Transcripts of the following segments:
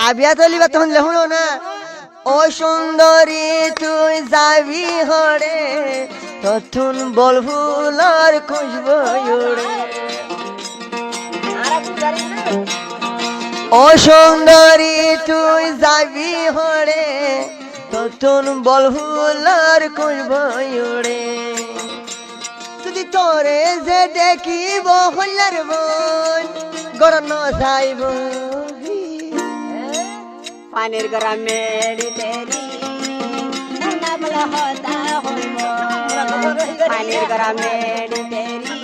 আবিয়া তলিবা তখন লেহুনো না ও সুন্দরী তুই যাবি হরে তখন বল ফুলার খুশবু উড়ে ও সুন্দরী তুই যাবি হরে তখন বল ফুলার খুশবু উড়ে যদি তোরে যে দেখিব হইলার বোন গরম যাইব পানির গ্রামে তেরি মুনা বলে হতা হইব পানির গ্রামে তেরি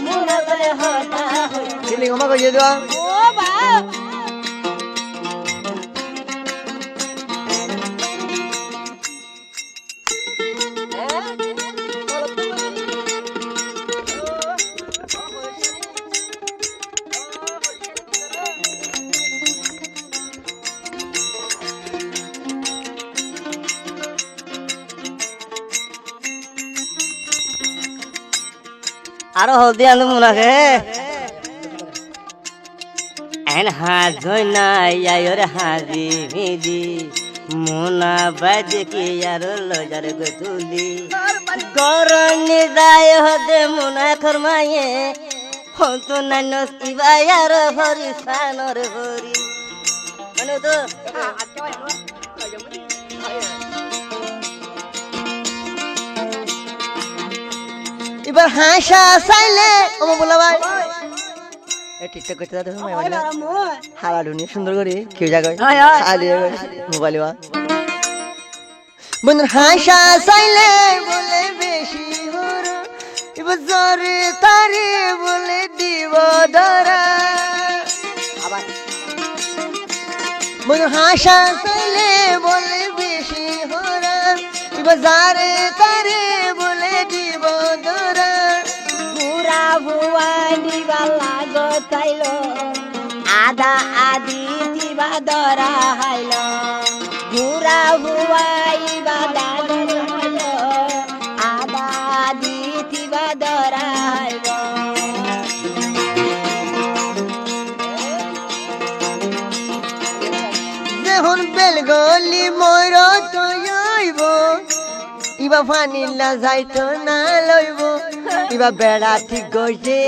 মুনা বলে হতা হইব দিলি ক্ষমা করিয়ে দেওয়া ও বাপ আরো হলদি আনু মুনাকে এন হাজই নাই আয়র হাজি মিদি মুনা বাজে কি আর লজার গতুলি গরনি যায় হদে মুনা খরমায়ে হত নাইন ইবায়ার হরি সানর হরি মানে তো এবার হাসা চাইলে ও বলা ভাই টিকটক করতে যাতে হারা দুনিয়া সুন্দর করে কেউ জায়গায় মোবাইল বন্ধুর হাসা চাইলে বলে বেশি হর এবার জরে তারে বলে দিব ধরা বন্ধুর হাসা চাইলে বলে বেশি হরা এবার যারে তারে বলে দিব ধরা পুরা ভুয়া দিবা লাগতাইল আদা আদি দিবা দরা হাইল পুরা ভুয়া ইবা লাগতাইল আদা আদি দিবা দরা হাইল যখন বেলগলি ময়ূর তৈব ইবা ফানিলা যাইতো না লইব ইবা বেড়া ঠিক গইছে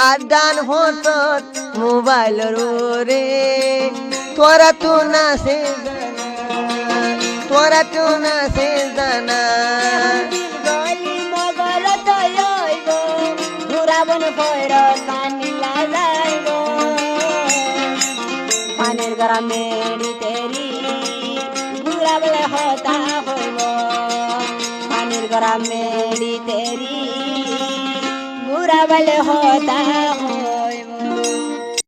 আর ডান হতত মোবাইলের ওরে তোরা তো না সে তোরা তো না সে জানা গলি মগর তৈব ঘুরাবন পয়র কানিলা যাইব পানের গ্রামে তেরি ঘুরাবলে হতা হইব পানির গ্রামে তেরি ঘুরাবলে হতা হইব